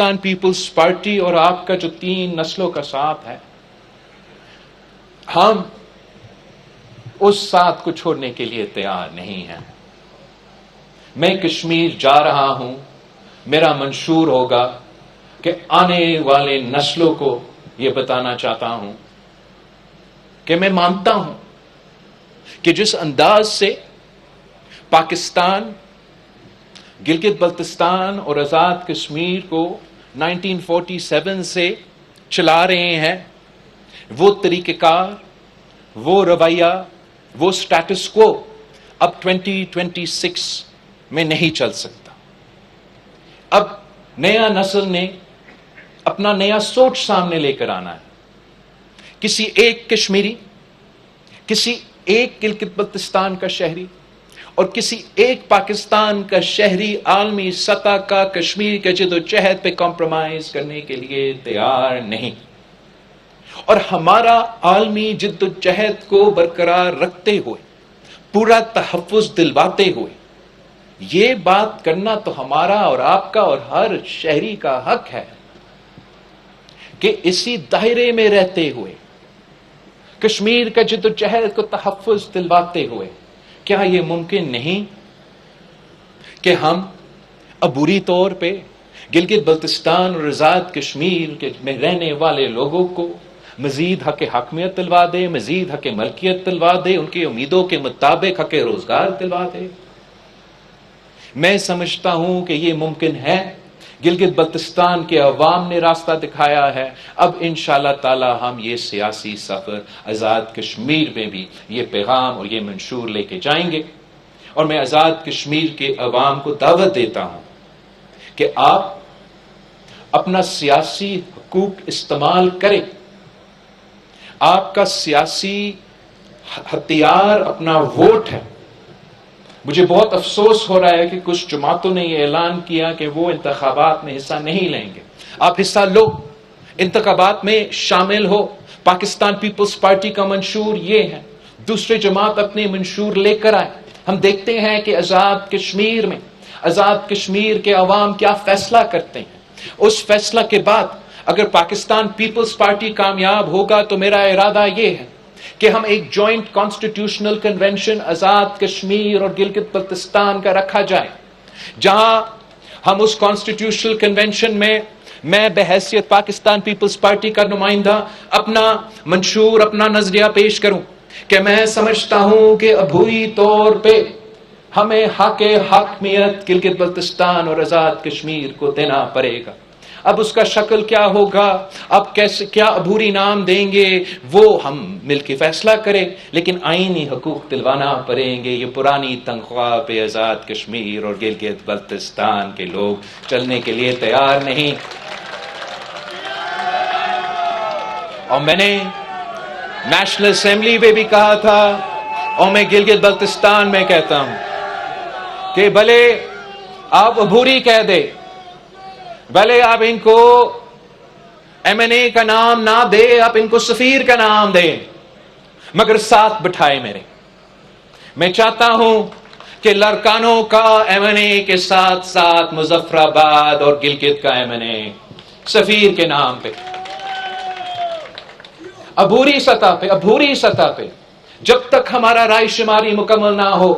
Pakistan Peoples party اور آپ کا جو 3 نسلوں کا ساتھ ہے، ہم اس ساتھ کو چھوڑنے کے لیے تیار نہیں ہیں۔ میں کشمیر جا رہا ہوں، میرا منشور ہوگا کہ آنے والے نسلوں کو یہ بتانا چاہتا ہوں کہ میں مانتا ہوں کہ جس انداز سے پاکستان گلگت بلتستان اور آزاد کشمیر کو 1947 سے چلا رہے ہیں، وہ طریقہ کار، وہ رویہ، وہ سٹیٹس کو اب 2026 میں نہیں چل سکتا۔ اب نیا نسل نے اپنا نیا سوچ سامنے لے کر آنا ہے۔ کسی ایک کشمیری، کسی ایک گلگت بلتستان کا شہری اور کسی ایک پاکستان کا شہری عالمی سطح کا کشمیر کے جدوجہد پہ کمپرومائز کرنے کے لیے تیار نہیں، اور ہمارا عالمی جدوجہد کو برقرار رکھتے ہوئے، پورا تحفظ دلواتے ہوئے یہ بات کرنا تو ہمارا اور آپ کا اور ہر شہری کا حق ہے کہ اسی دائرے میں رہتے ہوئے، کشمیر کا جدوجہد کو تحفظ دلواتے ہوئے، کیا یہ ممکن نہیں کہ ہم عبوری طور پہ گلگت بلتستان اور آزاد کشمیر میں رہنے والے لوگوں کو مزید حق حاکمیت دلوا دے، مزید حق ملکیت دلوا دے، ان کی امیدوں کے مطابق حق روزگار دلوا دے؟ میں سمجھتا ہوں کہ یہ ممکن ہے۔ گلگت بلتستان کے عوام نے راستہ دکھایا ہے، اب انشاءاللہ تعالی ہم یہ سیاسی سفر آزاد کشمیر میں بھی یہ پیغام اور یہ منشور لے کے جائیں گے، اور میں آزاد کشمیر کے عوام کو دعوت دیتا ہوں کہ آپ اپنا سیاسی حقوق استعمال کریں۔ آپ کا سیاسی ہتھیار اپنا ووٹ ہے۔ مجھے بہت افسوس ہو رہا ہے کہ کچھ جماعتوں نے یہ اعلان کیا کہ وہ انتخابات میں حصہ نہیں لیں گے۔ آپ حصہ لو، انتخابات میں شامل ہو۔ پاکستان پیپلز پارٹی کا منشور یہ ہے، دوسرے جماعت اپنے منشور لے کر آئے۔ ہم دیکھتے ہیں کہ آزاد کشمیر میں آزاد کشمیر کے عوام کیا فیصلہ کرتے ہیں۔ اس فیصلہ کے بعد اگر پاکستان پیپلز پارٹی کامیاب ہوگا تو میرا ارادہ یہ ہے کہ ہم ایک joint constitutional convention Azad Kashmir اور گلگت بلتستان کا رکھا جائے، جہاں ہم اس کانسٹیٹیوشنل کنونشن میں بحیثیت پاکستان پیپلز پارٹی کا نمائندہ اپنا منشور، اپنا نظریہ پیش کروں کہ میں سمجھتا ہوں کہ عبوری طور پہ ہمیں حق حاکمیت گلگت بلتستان اور آزاد کشمیر کو دینا پڑے گا۔ اب اس کا شکل کیا ہوگا، اب کیسے، کیا عبوری نام دیں گے، وہ ہم مل کے فیصلہ کریں، لیکن آئینی حقوق دلوانا پڑیں گے۔ یہ پرانی تنخواہ پہ آزاد کشمیر اور گلگت بلتستان کے لوگ چلنے کے لیے تیار نہیں۔ اور میں نے نیشنل اسمبلی میں بھی کہا تھا، اور میں گلگت بلتستان میں کہتا ہوں کہ بھلے آپ عبوری کہہ دے، بھلے آپ ان کو ایم این اے کا نام نہ دے، آپ ان کو سفیر کا نام دیں، مگر ساتھ بٹھائے میرے۔ میں چاہتا ہوں کہ لڑکانوں کا ایم این اے کے ساتھ ساتھ مظفر آباد اور گلگت کا ایم این اے سفیر کے نام پہ، عبوری سطح پہ جب تک ہمارا رائے شماری مکمل نہ ہو،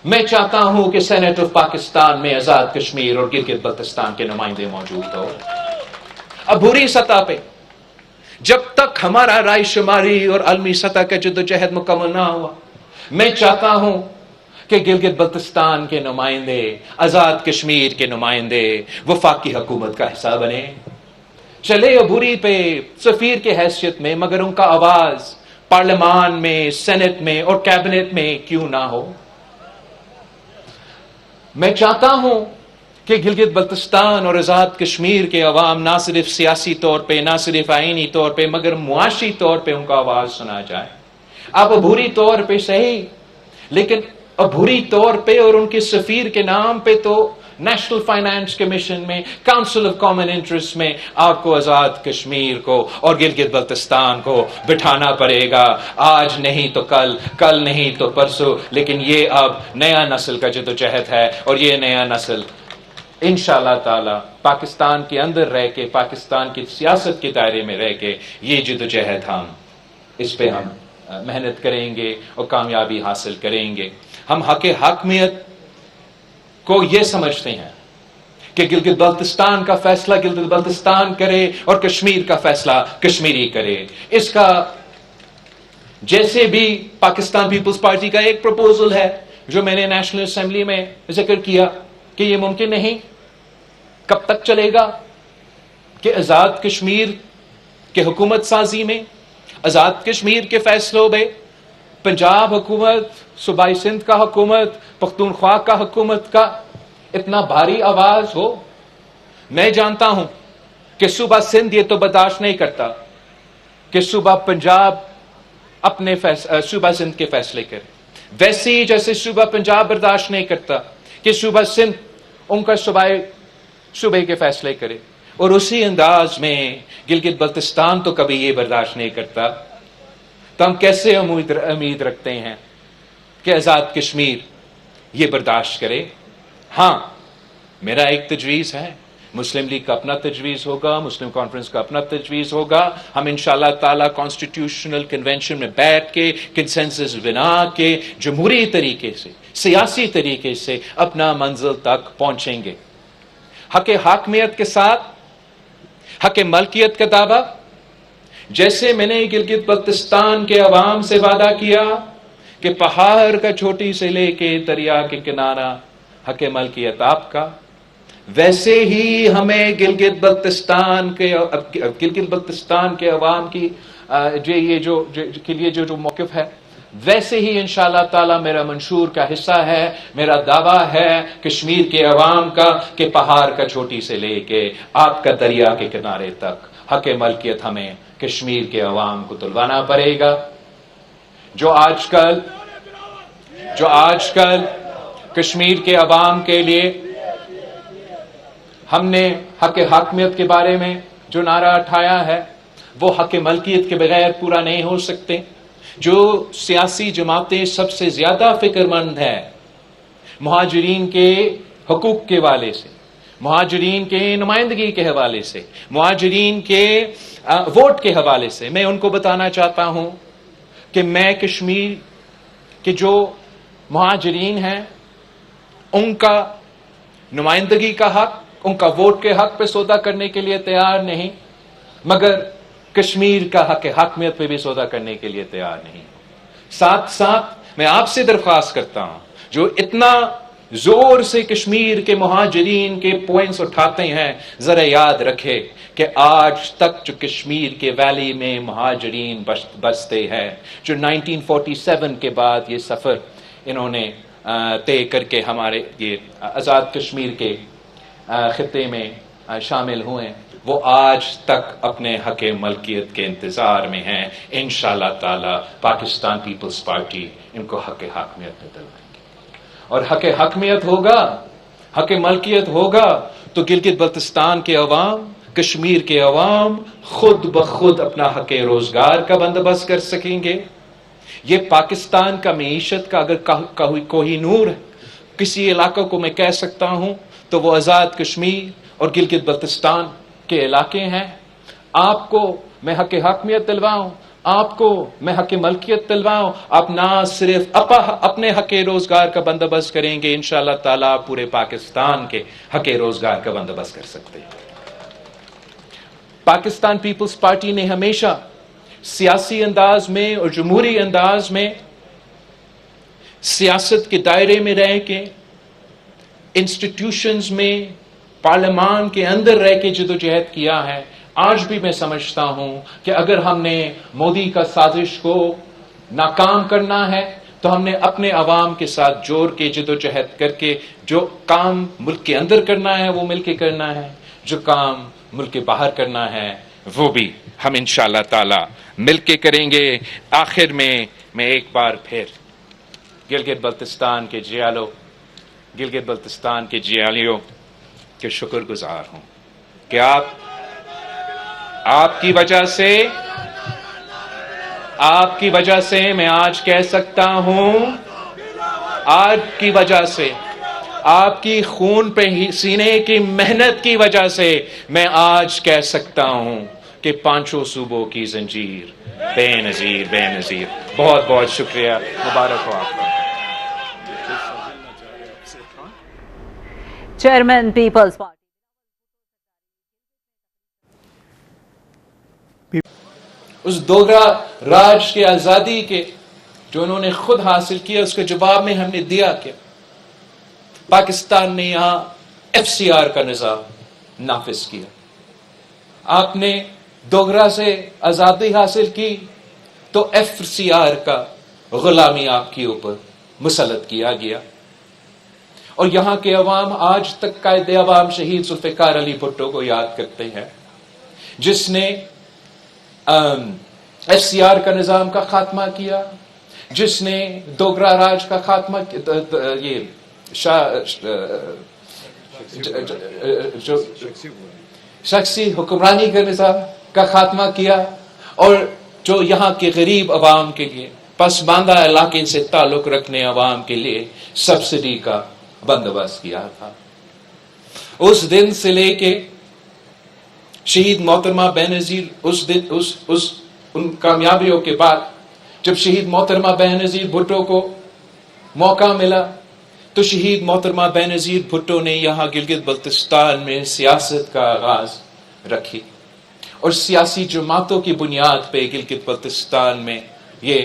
میں چاہتا ہوں کہ سینٹ آف پاکستان میں آزاد کشمیر اور گلگت بلتستان کے نمائندے موجود ہو۔ عبوری سطح پہ جب تک ہمارا رائے شماری اور عالمی سطح کا جدوجہد مکمل نہ ہوا، میں چاہتا ہوں کہ گلگت بلتستان کے نمائندے، آزاد کشمیر کے نمائندے وفاقی حکومت کا حصہ بنے۔ چلے عبوری پہ سفیر کے حیثیت میں، مگر ان کا آواز پارلیمان میں، سینٹ میں اور کیبنٹ میں کیوں نہ ہو؟ میں چاہتا ہوں کہ گلگت بلتستان اور آزاد کشمیر کے عوام نہ صرف سیاسی طور پہ، نہ صرف آئینی طور پہ، مگر معاشی طور پہ ان کا آواز سنا جائے۔ آپ عبوری طور پہ صحیح، لیکن عبوری طور پہ اور ان کے سفیر کے نام پہ تو نیشنل فائنانس کمیشن میں، کاؤنسل آف کامن انٹرسٹ میں آپ کو آزاد کشمیر کو اور گلگت بلتستان کو بٹھانا پڑے گا۔ آج نہیں تو کل، کل نہیں تو پرسوں، لیکن یہ اب نیا نسل کا جدوجہد ہے، اور یہ نیا نسل انشاءاللہ تعالی پاکستان کے اندر رہ کے، پاکستان کی سیاست کے دائرے میں رہ کے یہ جدوجہد ہم اس پہ ہم محنت کریں گے اور کامیابی حاصل کریں گے۔ ہم حق حاکمیت کو یہ سمجھتے ہیں کہ گلگت بلتستان کا فیصلہ گلگت بلتستان کرے اور کشمیر کا فیصلہ کشمیری کرے۔ اس کا جیسے بھی پاکستان پیپلز پارٹی کا ایک پروپوزل ہے جو میں نے نیشنل اسمبلی میں ذکر کیا کہ یہ ممکن نہیں، کب تک چلے گا کہ آزاد کشمیر کے حکومت سازی میں، آزاد کشمیر کے فیصلوں میں پنجاب حکومت، صوبائی سندھ کا حکومت، پختونخوا کا حکومت کا اتنا بھاری آواز ہو۔ میں جانتا ہوں کہ صوبہ سندھ یہ تو برداشت نہیں کرتا کہ صوبہ پنجاب اپنے صوبہ سندھ کے فیصلے کرے، ویسے ہی جیسے صوبہ پنجاب برداشت نہیں کرتا کہ صوبہ سندھ ان کا صوبے کے فیصلے کرے، اور اسی انداز میں گلگت بلتستان تو کبھی یہ برداشت نہیں کرتا۔ تو ہم کیسے امید رکھتے ہیں کہ آزاد کشمیر یہ برداشت کرے؟ ہاں، میرا ایک تجویز ہے، مسلم لیگ کا اپنا تجویز ہوگا، مسلم کانفرنس کا اپنا تجویز ہوگا۔ ہم انشاءاللہ تعالی کانسٹیٹیوشنل کنونشن میں بیٹھ کے کنسنسس بنا کے جمہوری طریقے سے، سیاسی طریقے سے اپنا منزل تک پہنچیں گے، حق حاکمیت کے ساتھ، حق ملکیت کا دعویٰ۔ جیسے میں نے گلگت بلتستان کے عوام سے وعدہ کیا کہ پہاڑ کا چوٹی سے لے کے دریا کے کنارہ حق ملکیت آپ کا، ویسے ہی ہمیں گلگت بلتستان کے عوام کی کے لیے جو موقف ہے، ویسے ہی انشاءاللہ تعالی میرا منشور کا حصہ ہے، میرا دعویٰ ہے کشمیر کے عوام کا کہ پہاڑ کا چوٹی سے لے کے آپ کا دریا کے کنارے تک حق ملکیت ہمیں کشمیر کے عوام کو دلوانا پڑے گا۔ جو آج کل کشمیر کے عوام کے لیے ہم نے حق حاکمیت کے بارے میں جو نعرہ اٹھایا ہے وہ حق ملکیت کے بغیر پورا نہیں ہو سکتے۔ جو سیاسی جماعتیں سب سے زیادہ فکر مند ہیں مہاجرین کے حقوق کے حوالے سے، مہاجرین کے نمائندگی کے حوالے سے، مہاجرین کے ووٹ کے حوالے سے، میں ان کو بتانا چاہتا ہوں کہ میں کشمیر کے جو مہاجرین ہیں ان کا نمائندگی کا حق، ان کا ووٹ کے حق پہ سودا کرنے کے لیے تیار نہیں، مگر کشمیر کا حق حاکمیت پہ بھی سودا کرنے کے لیے تیار نہیں۔ ساتھ ساتھ میں آپ سے درخواست کرتا ہوں جو اتنا زور سے کشمیر کے مہاجرین کے پوائنٹس اٹھاتے ہیں، ذرا یاد رکھے کہ آج تک جو کشمیر کے ویلی میں مہاجرین بستے ہیں، جو 1947 کے بعد یہ سفر انہوں نے طے کر کے ہمارے یہ آزاد کشمیر کے خطے میں شامل ہوئے، وہ آج تک اپنے حق ملکیت کے انتظار میں ہیں۔ انشاءاللہ تعالی پاکستان پیپلز پارٹی ان کو حق حاکمیت میں دلوائے گی، اور حق حاکمیت ہوگا، حق ملکیت ہوگا تو گلگت بلتستان کے عوام، کشمیر کے عوام خود بخود اپنا حق روزگار کا بندوبست کر سکیں گے۔ یہ پاکستان کا معیشت کا اگر کوئی نور کسی علاقے کو میں کہہ سکتا ہوں تو وہ آزاد کشمیر اور گلگت بلتستان کے علاقے ہیں۔ آپ کو میں حق حاکمیت دلواؤں، آپ کو میں حق ملکیت دلواؤں، آپ نہ صرف اپنے حق روزگار کا بندوبست کریں گے، انشاءاللہ تعالیٰ پورے پاکستان کے حق روزگار کا بندوبست کر سکتے ہیں۔ پاکستان پیپلز پارٹی نے ہمیشہ سیاسی انداز میں اور جمہوری انداز میں سیاست کے دائرے میں رہ کے، انسٹیٹیوشنز میں، پارلیمان کے اندر رہ کے جدوجہد کیا ہے۔ آج بھی میں سمجھتا ہوں کہ اگر ہم نے مودی کا سازش کو ناکام کرنا ہے تو ہم نے اپنے عوام کے ساتھ جوڑ کے جدوجہد کر کے جو کام ملک کے اندر کرنا ہے وہ مل کے کرنا ہے، جو کام ملک کے باہر کرنا ہے وہ بھی ہم انشاءاللہ تعالی مل کے کریں گے۔ آخر میں ایک بار پھر گلگت بلتستان کے جیالو، گلگت بلتستان کے جیالیوں کے شکر گزار ہوں کہ آپ کی وجہ سے میں آج کہہ سکتا ہوں، آپ کی وجہ سے آپ کی خون پہ ہی سینے کی محنت کی وجہ سے میں آج کہہ سکتا ہوں کہ پانچوں صوبوں کی زنجیر بے نظیر بے نظیر. بہت بہت شکریہ. مبارک ہو آپ کو. چیئرمین پیپلز پارٹی اس دوگرا راج کے آزادی کے جو انہوں نے خود حاصل کیا، اس کے جواب میں ہم نے دیا کہ پاکستان نے یہاں ایف سی آر کا نظام نافذ کیا. آپ نے دوگرا سے آزادی حاصل کی تو ایف سی آر کا غلامی آپ کے اوپر مسلط کیا گیا. اور یہاں کے عوام آج تک قائد عوام شہید ذوالفقار علی بھٹو کو یاد کرتے ہیں، جس نے ایف سی آر کا نظام کا خاتمہ کیا، جس نے دوگرا راج کا خاتمہ یہ جو شخصی حکمرانی کا نظام کا خاتمہ کیا، اور جو یہاں کے غریب عوام کے لیے، پسماندہ علاقے سے تعلق رکھنے عوام کے لیے سبسڈی کا بندوبست کیا تھا. اس دن سے لے کے شہید محترمہ بینظیر ان کامیابیوں کے بعد جب شہید محترمہ بینظیر بھٹو کو موقع ملا تو شہید محترمہ بینظیر بھٹو نے یہاں گلگت بلتستان میں سیاست کا آغاز رکھی، اور سیاسی جماعتوں کی بنیاد پہ گلگت بلتستان میں یہ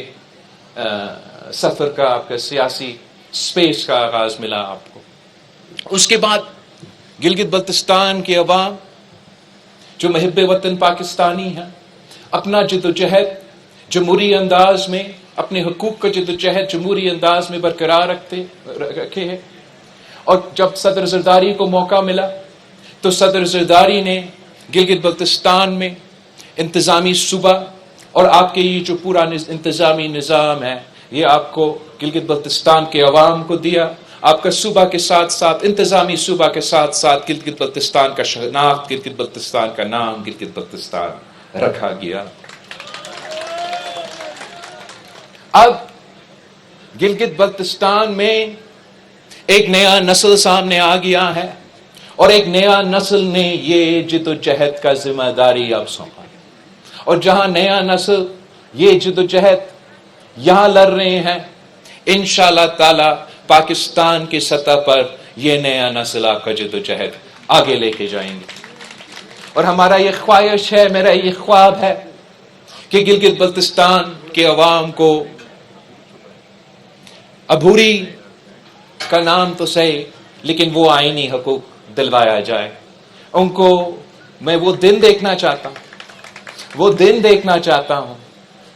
سفر کا آپ کا سیاسی سپیس کا آغاز ملا آپ کو. اس کے بعد گلگت بلتستان کے عوام جو محب وطن پاکستانی ہیں، اپنا جد و جہد جمہوری انداز میں، اپنے حقوق کا جد و جہد جمہوری انداز میں برقرار رکھے ہیں. اور جب صدر زرداری کو موقع ملا تو صدر زرداری نے گلگت بلتستان میں انتظامی صوبہ اور آپ کے یہ جو پورا انتظامی نظام ہے یہ آپ کو گلگت بلتستان کے عوام کو دیا. آپ کا صوبہ کے ساتھ ساتھ انتظامی صوبہ کے ساتھ ساتھ گلگت بلتستان کا شناخت، گلگت بلتستان کا نام گلگت بلتستان رکھا گیا. اب گلگت بلتستان میں ایک نیا نسل سامنے آ گیا ہے، اور ایک نیا نسل نے یہ جد و جہد کا ذمہ داری اب سونپا. اور جہاں نیا نسل یہ جد و جہد یہاں لڑ رہے ہیں، انشاءاللہ تعالی پاکستان کی سطح پر یہ نیا نسل آپ کا جد و جہد آگے لے کے جائیں گے. اور ہمارا یہ خواہش ہے، میرا یہ خواب ہے کہ گلگت بلتستان کے عوام کو عبوری کا نام تو صحیح لیکن وہ آئینی حقوق دلوایا جائے. ان کو میں وہ دن دیکھنا چاہتا ہوں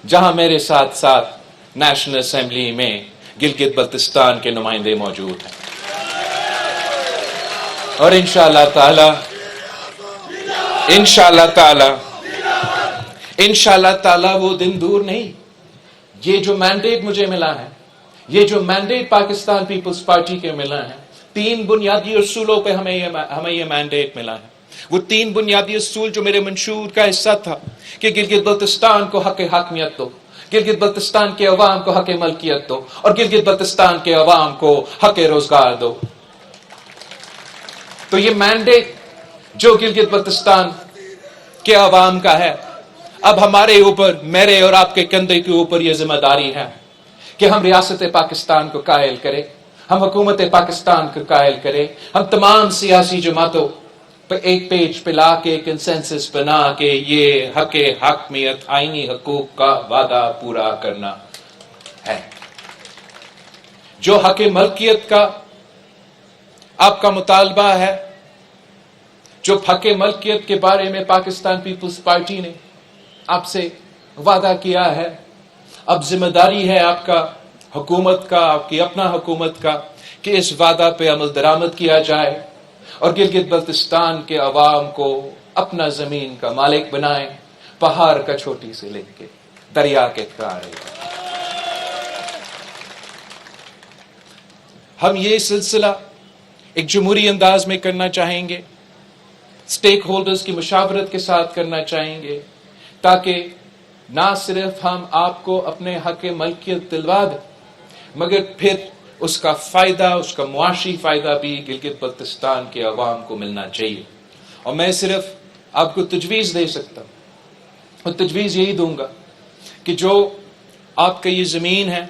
جہاں میرے ساتھ ساتھ نیشنل اسمبلی میں گلگت بلتستان کے نمائندے موجود ہیں. اور انشاءاللہ تعالی وہ دن دور نہیں. یہ جو مینڈیٹ مجھے ملا ہے، یہ جو مینڈیٹ پاکستان پیپلز پارٹی کے ملا ہے، 3 بنیادی اصولوں پہ ہمیں یہ مینڈیٹ ملا ہے. وہ 3 بنیادی اصول جو میرے منشور کا حصہ تھا کہ گلگت بلتستان کو حق حاکمیت دو، گلگت بلتستان کے عوام کو حق ملکیت دو، اور گلگت بلتستان کے عوام کو حق روزگار دو. تو یہ مینڈیٹ جو گلگت بلتستان کے عوام کا ہے، اب ہمارے اوپر، میرے اور آپ کے کندھے کے اوپر یہ ذمہ داری ہے کہ ہم ریاست پاکستان کو قائل کریں، ہم حکومت پاکستان کو قائل کریں، ہم تمام سیاسی جماعتوں پہ ایک پیج پہ لا کے کنسنسس بنا کے یہ حق حاکمیت، آئینی حقوق کا وعدہ پورا کرنا ہے. جو حق ملکیت کا آپ کا مطالبہ ہے، جو حق ملکیت کے بارے میں پاکستان پیپلز پارٹی نے آپ سے وعدہ کیا ہے، اب ذمہ داری ہے آپ کا، حکومت کا، آپ کی اپنا حکومت کا، کہ اس وعدہ پہ عمل درآمد کیا جائے اور گلگت بلتستان کے عوام کو اپنا زمین کا مالک بنائیں، پہاڑ کا چھوٹی سے لے کے دریا کے کنارے. ہم یہ سلسلہ ایک جمہوری انداز میں کرنا چاہیں گے، سٹیک ہولڈرز کی مشاورت کے ساتھ کرنا چاہیں گے، تاکہ نہ صرف ہم آپ کو اپنے حق ملکیت دلوا دیں، مگر پھر اس کا فائدہ، اس کا معاشی فائدہ بھی گلگت بلتستان کے عوام کو ملنا چاہیے. اور میں صرف آپ کو تجویز دے سکتا ہوں، اور تجویز یہی دوں گا کہ جو آپ کا یہ زمین ہے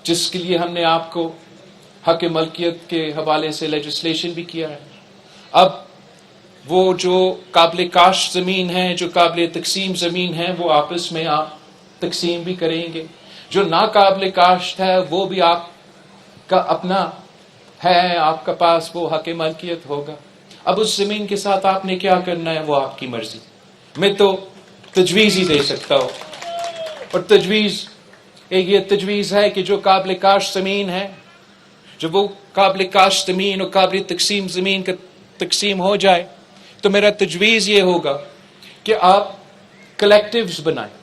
جس کے لیے ہم نے آپ کو حق ملکیت کے حوالے سے لیجسلیشن بھی کیا ہے، اب وہ جو قابل کاشت زمین ہے، جو قابل تقسیم زمین ہے، وہ آپس میں آپ تقسیم بھی کریں گے. جو ناقابل کاشت ہے وہ بھی آپ کا اپنا ہے، آپ کا پاس وہ حق ملکیت ہوگا. اب اس زمین کے ساتھ آپ نے کیا کرنا ہے وہ آپ کی مرضی. میں تو تجویز ہی دے سکتا ہوں، اور تجویز ایک یہ تجویز ہے کہ جو قابل کاشت زمین ہے، جب وہ قابل کاشت زمین اور قابل تقسیم زمین کا تقسیم ہو جائے تو میرا تجویز یہ ہوگا کہ آپ کلیکٹیوز بنائیں،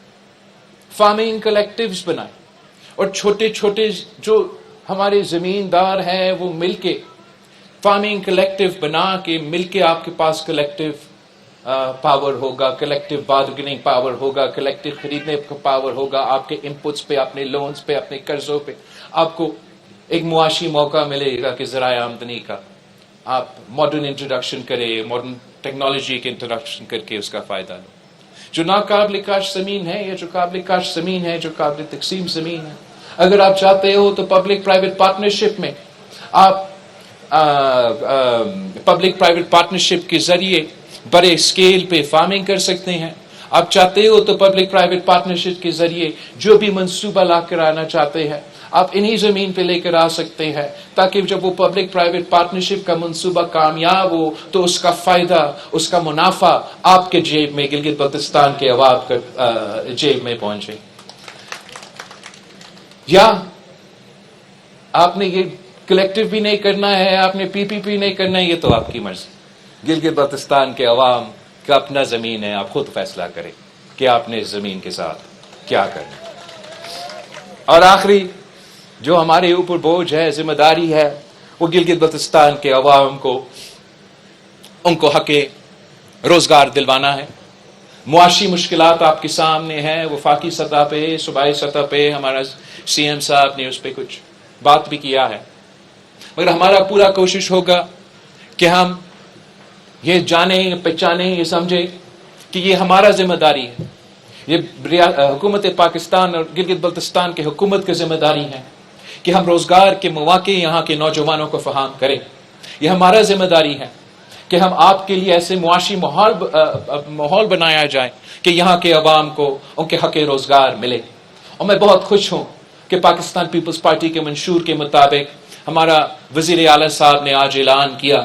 فارمنگ کلیکٹیوز بنائیں، اور چھوٹے چھوٹے جو ہمارے زمیندار ہیں وہ مل کے فارمنگ کلیکٹیو بنا کے مل کے آپ کے پاس کلیکٹیو پاور ہوگا، کلیکٹیو بارگننگ پاور ہوگا، کلیکٹیو خریدنے کا پاور ہوگا. آپ کے انپٹس پہ، اپنے لونز پہ، اپنے قرضوں پہ آپ کو ایک معاشی موقع ملے گا کہ ذرائع آمدنی کا آپ ماڈرن انٹروڈکشن کریں، ماڈرن ٹیکنالوجی کے انٹروڈکشن کر کے اس کا فائدہ لو. جو ناقابل کاشت زمین ہے یا جو قابل کاشت زمین ہے، جو قابل تقسیم زمین ہے، اگر آپ چاہتے ہو تو پبلک پرائیویٹ پارٹنرشپ میں آپ پبلک پرائیویٹ پارٹنرشپ کے ذریعے بڑے اسکیل پہ فارمنگ کر سکتے ہیں. آپ چاہتے ہو تو پبلک پرائیویٹ پارٹنرشپ کے ذریعے جو بھی منصوبہ لا کر آنا چاہتے ہیں آپ انہی زمین پہ لے کر آ سکتے ہیں، تاکہ جب وہ پبلک پرائیویٹ پارٹنرشپ کا منصوبہ کامیاب ہو تو اس کا فائدہ، اس کا منافع آپ کے جیب میں، گلگت بلتستان کے عوام کا جیب میں پہنچے. یا آپ نے یہ کلیکٹیو بھی نہیں کرنا ہے، آپ نے پی پی پی نہیں کرنا ہے، یہ تو آپ کی مرضی. گلگت بلتستان کے عوام کا اپنا زمین ہے، آپ خود فیصلہ کریں کہ آپ نے اس زمین کے ساتھ کیا کرنا. اور آخری جو ہمارے اوپر بوجھ ہے، ذمہ داری ہے، وہ گلگت بلتستان کے عوام کو ان کو حق روزگار دلوانا ہے. معاشی مشکلات آپ کے سامنے ہیں، وفاقی سطح پہ، صوبائی سطح پہ ہمارا سی ایم صاحب نے اس پہ کچھ بات بھی کیا ہے، مگر ہمارا پورا کوشش ہوگا کہ ہم یہ جانیں، پہچانیں، یہ سمجھیں کہ یہ ہمارا ذمہ داری ہے، یہ حکومت پاکستان اور گلگت بلتستان کے حکومت کی ذمہ داری ہے کہ ہم روزگار کے مواقع یہاں کے نوجوانوں کو فراہم کریں. یہ ہمارا ذمہ داری ہے کہ ہم آپ کے لیے ایسے معاشی ماحول بنایا جائے کہ یہاں کے عوام کو ان کے حق روزگار ملے. اور میں بہت خوش ہوں کہ پاکستان پیپلز پارٹی کے منشور کے مطابق ہمارا وزیر اعلیٰ صاحب نے آج اعلان کیا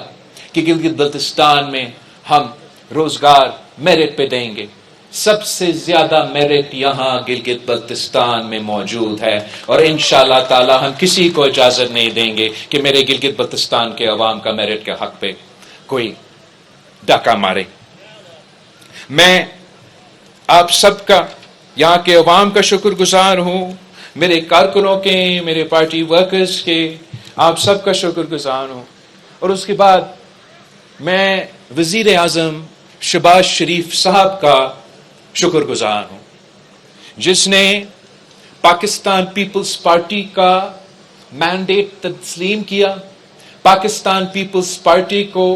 کہ گلگت بلتستان میں ہم روزگار میرٹ پہ دیں گے. سب سے زیادہ میرٹ یہاں گلگت بلتستان میں موجود ہے، اور انشاءاللہ تعالی ہم کسی کو اجازت نہیں دیں گے کہ میرے گلگت بلتستان کے عوام کا میرٹ کے حق پہ کوئی ڈاکہ مارے. میں آپ سب کا، یہاں کے عوام کا شکر گزار ہوں، میرے کارکنوں کے، میرے پارٹی ورکرز کے، آپ سب کا شکر گزار ہوں. اور اس کے بعد میں وزیر اعظم شہباز شریف صاحب کا شکر گزار ہوں، جس نے پاکستان پیپلز پارٹی کا مینڈیٹ تسلیم کیا، پاکستان پیپلز پارٹی کو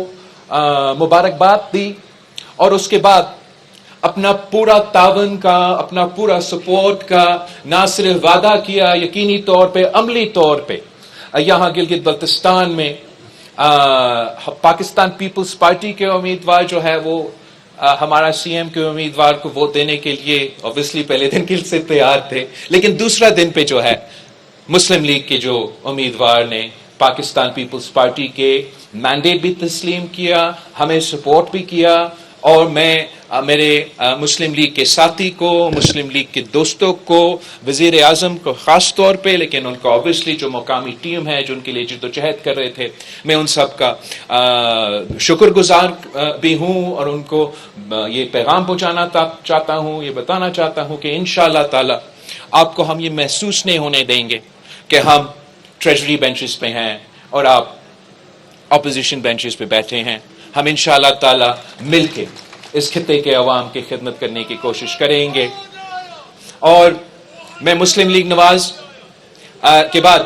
مبارکباد دی، اور اس کے بعد اپنا پورا تعاون کا، اپنا پورا سپورٹ کا نہ صرف وعدہ کیا، یقینی طور پہ، عملی طور پہ یہاں گلگت بلتستان میں پاکستان پیپلز پارٹی کے امیدوار جو ہے وہ ہمارا سی ایم کے امیدوار کو ووٹ دینے کے لیے اوبویسلی پہلے دن کے سے تیار تھے، لیکن دوسرا دن پہ جو ہے مسلم لیگ کے جو امیدوار نے پاکستان پیپلز پارٹی کے مینڈیٹ بھی تسلیم کیا، ہمیں سپورٹ بھی کیا. اور میں میرے مسلم لیگ کے ساتھی کو، مسلم لیگ کے دوستوں کو، وزیر اعظم کو خاص طور پہ، لیکن ان کا اوبویسلی جو مقامی ٹیم ہے جو ان کے لیے جدوجہد کر رہے تھے، میں ان سب کا شکر گزار بھی ہوں، اور ان کو یہ پیغام پہنچانا چاہتا ہوں، یہ بتانا چاہتا ہوں کہ انشاءاللہ تعالی آپ کو ہم یہ محسوس نہیں ہونے دیں گے کہ ہم ٹریجری بینچز پہ ہیں اور آپ اپوزیشن بینچز پہ بیٹھے ہیں. ہم انشاءاللہ تعالی مل کے اس خطے کے عوام کی خدمت کرنے کی کوشش کریں گے. اور میں مسلم لیگ نواز کے بعد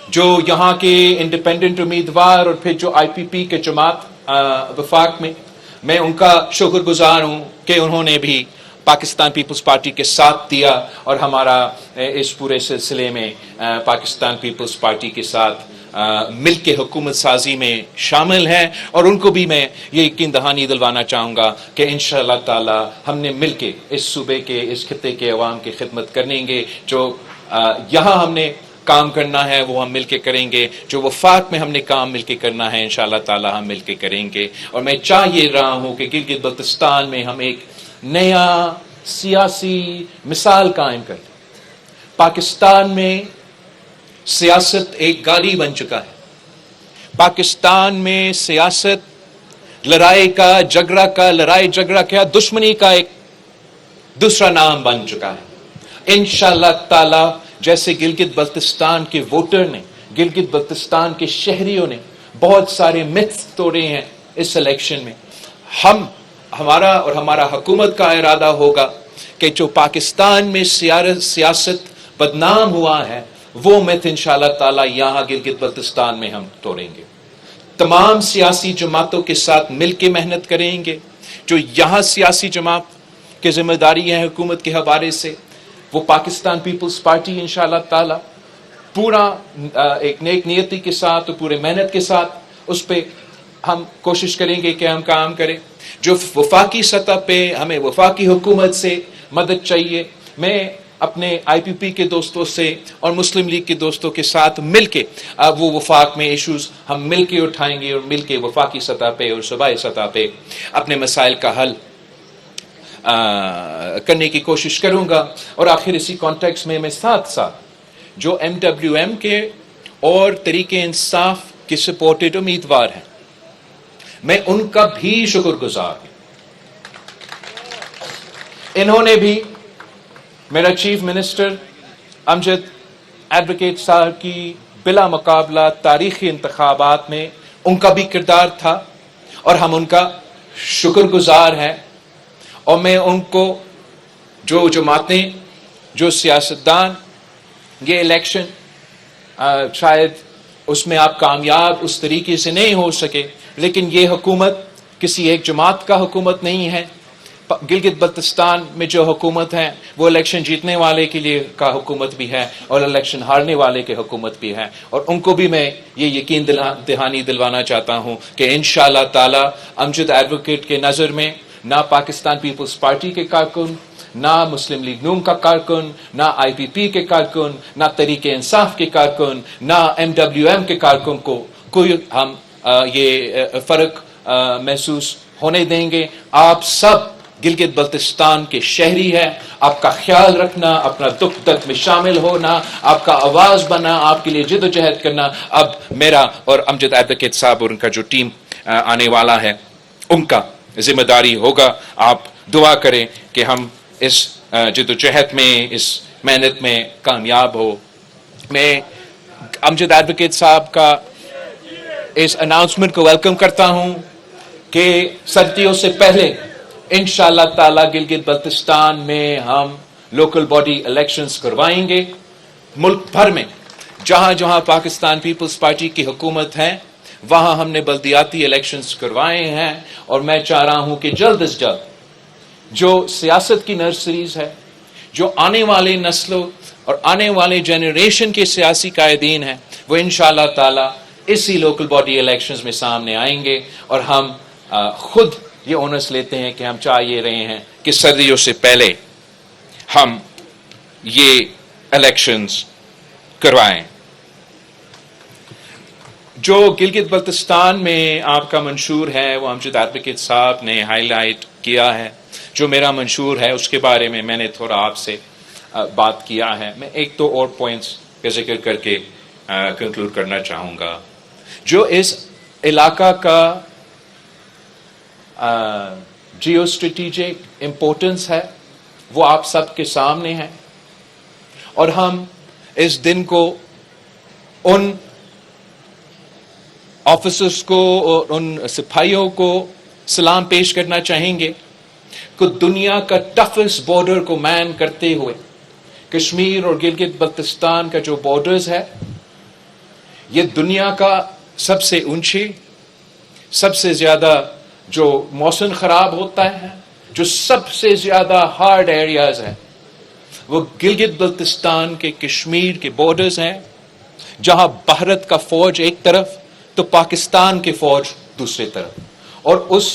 جو یہاں کے انڈیپینڈنٹ امیدوار اور پھر جو آئی پی پی کے جماعت وفاق میں ان کا شکر گزار ہوں کہ انہوں نے بھی پاکستان پیپلز پارٹی کے ساتھ دیا اور ہمارا اس پورے سلسلے میں پاکستان پیپلز پارٹی کے ساتھ مل کے حکومت سازی میں شامل ہیں، اور ان کو بھی میں یہ یقین دہانی دلوانا چاہوں گا کہ انشاءاللہ تعالی ہم نے مل کے اس صوبے کے، اس خطے کے عوام کی خدمت کریں گے. جو یہاں ہم نے کام کرنا ہے وہ ہم مل کے کریں گے، جو وفاق میں ہم نے کام مل کے کرنا ہے انشاءاللہ تعالی ہم مل کے کریں گے. اور میں چاہ یہ رہا ہوں کہ گلگت بلتستان میں ہم ایک نیا سیاسی مثال قائم کریں. پاکستان میں سیاست ایک گالی بن چکا ہے. پاکستان میں سیاست لڑائی جھگڑا کیا دشمنی کا ایک دوسرا نام بن چکا ہے. انشاءاللہ تعالی جیسے گلگت بلتستان کے ووٹر نے، گلگت بلتستان کے شہریوں نے بہت سارے متس توڑے ہیں اس الیکشن میں، ہمارا حکومت کا ارادہ ہوگا کہ جو پاکستان میں سیاست بدنام ہوا ہے وہ مت انشاءاللہ تعالی یہاں گلگت بلتستان میں ہم توڑیں گے. تمام سیاسی جماعتوں کے ساتھ مل کے محنت کریں گے. جو یہاں سیاسی جماعت کی ذمہ داری ہے حکومت کے حوالے سے، وہ پاکستان پیپلز پارٹی انشاءاللہ تعالی پورا ایک نیک نیتی کے ساتھ اور پورے محنت کے ساتھ اس پہ ہم کوشش کریں گے کہ ہم کام کریں. جو وفاقی سطح پہ ہمیں وفاقی حکومت سے مدد چاہیے، میں اپنے آئی پی پی کے دوستوں سے اور مسلم لیگ کے دوستوں کے ساتھ مل کے وہ وفاق میں ایشوز ہم مل کے اٹھائیں گے اور مل کے وفاقی سطح پہ اور صوبائی سطح پہ اپنے مسائل کا حل کرنے کی کوشش کروں گا. اور آخر اسی کانٹیکس میں ساتھ جو ایم ڈبلیو ایم کے اور تحریک انصاف کے سپورٹڈ امیدوار ہیں، میں ان کا بھی شکر گزار ہوں. انہوں نے بھی میرا چیف منسٹر امجد ایڈوکیٹ صاحب کی بلا مقابلہ تاریخی انتخابات میں ان کا بھی کردار تھا اور ہم ان کا شکر گزار ہیں. اور میں ان کو جو جماعتیں، جو سیاستدان، یہ الیکشن شاید اس میں آپ کامیاب اس طریقے سے نہیں ہو سکے، لیکن یہ حکومت کسی ایک جماعت کا حکومت نہیں ہے. گلگت بلتستان میں جو حکومت ہے وہ الیکشن جیتنے والے کے لیے کا حکومت بھی ہے اور الیکشن ہارنے والے کے حکومت بھی ہے. اور ان کو بھی میں یہ یقین دہانی دلوانا چاہتا ہوں کہ انشاءاللہ تعالی امجد ایڈوکیٹ کے نظر میں نہ پاکستان پیپلز پارٹی کے کارکن، نہ مسلم لیگ نون کا کارکن، نہ آئی پی پی کے کارکن، نہ تحریک انصاف کے کارکن، نہ ایم ڈبلیو ایم کے کارکن کو کوئی ہم یہ فرق محسوس ہونے دیں گے. آپ سب گلگت بلتستان کے شہری ہیں. آپ کا خیال رکھنا، اپنا دکھ درد میں شامل ہونا، آپ کا آواز بننا، آپ کے لیے جد و جہد کرنا اب میرا اور امجد ایڈوکیٹ صاحب اور ان کا جو ٹیم آنے والا ہے ان کا ذمہ داری ہوگا. آپ دعا کریں کہ ہم اس جد و جہد میں، اس محنت میں کامیاب ہو. میں امجد ایڈوکیٹ صاحب کا اس اناؤنسمنٹ کو ویلکم کرتا ہوں کہ سردیوں سے پہلے انشاءاللہ تعالی گلگت بلتستان میں ہم لوکل باڈی الیکشنز کروائیں گے. ملک بھر میں جہاں جہاں پاکستان پیپلز پارٹی کی حکومت ہے وہاں ہم نے بلدیاتی الیکشنز کروائے ہیں. اور میں چاہ رہا ہوں کہ جلد از جلد جو سیاست کی نرسریز ہے، جو آنے والے نسلوں اور آنے والے جنریشن کے سیاسی قائدین ہیں، وہ انشاءاللہ تعالی اسی لوکل باڈی الیکشنز میں سامنے آئیں گے. اور ہم خود یہ اونس لیتے ہیں کہ ہم چاہ یہ رہے ہیں کہ سردیوں سے پہلے ہم یہ الیکشنز کروائیں. جو گلگت بلتستان میں آپ کا منشور ہے وہ امجد ایڈوکیٹ صاحب نے ہائی لائٹ کیا ہے. جو میرا منشور ہے اس کے بارے میں میں نے تھوڑا آپ سے بات کیا ہے. میں ایک تو اور پوائنٹس کا ذکر کر کے کنکلوڈ کرنا چاہوں گا. جو اس علاقہ کا جیو اسٹریٹجک امپورٹنس ہے وہ آپ سب کے سامنے ہے. اور ہم اس دن کو ان آفیسرز کو اور ان سپاہیوں کو سلام پیش کرنا چاہیں گے کہ دنیا کا ٹفسٹ بارڈر کو مین کرتے ہوئے کشمیر اور گلگت بلتستان کا جو بارڈرز ہے یہ دنیا کا سب سے اونچی، سب سے زیادہ جو موسم خراب ہوتا ہے، جو سب سے زیادہ ہارڈ ایریاز ہیں، وہ گلگت بلتستان کے کشمیر کے بارڈرز ہیں، جہاں بھارت کا فوج ایک طرف تو پاکستان کی فوج دوسری طرف، اور اس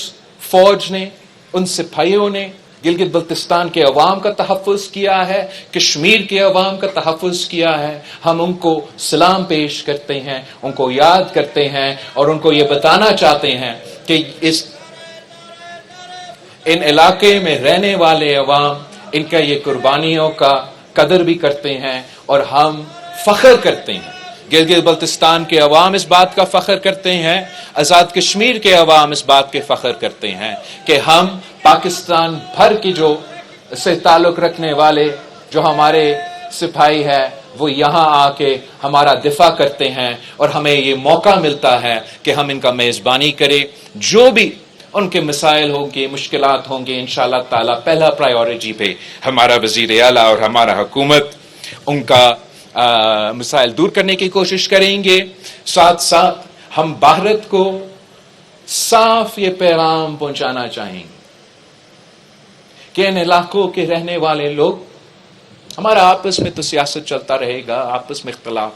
فوج نے، ان سپاہیوں نے گلگت بلتستان کے عوام کا تحفظ کیا ہے، کشمیر کے عوام کا تحفظ کیا ہے۔ ہم ان کو سلام پیش کرتے ہیں، ان کو یاد کرتے ہیں، اور ان کو یہ بتانا چاہتے ہیں کہ ان علاقے میں رہنے والے عوام ان کا یہ قربانیوں کا قدر بھی کرتے ہیں، اور ہم فخر کرتے ہیں۔ گلگت بلتستان کے عوام اس بات کا فخر کرتے ہیں، آزاد کشمیر کے عوام اس بات کے فخر کرتے ہیں کہ ہم پاکستان بھر کی جو سے تعلق رکھنے والے جو ہمارے سپاہی ہیں، وہ یہاں آ کے ہمارا دفاع کرتے ہیں، اور ہمیں یہ موقع ملتا ہے کہ ہم ان کا میزبانی کریں۔ جو بھی ان کے مسائل ہوں گے، مشکلات ہوں گے، انشاءاللہ تعالی پہلا پرائیورٹی پہ ہمارا وزیر اعلیٰ اور ہمارا حکومت ان کا مسائل دور کرنے کی کوشش کریں گے۔ ساتھ ساتھ ہم بھارت کو صاف یہ پیغام پہنچانا چاہیں گے کہ ان علاقوں کے رہنے والے لوگ، ہمارا آپس میں تو سیاست چلتا رہے گا، آپس میں اختلاف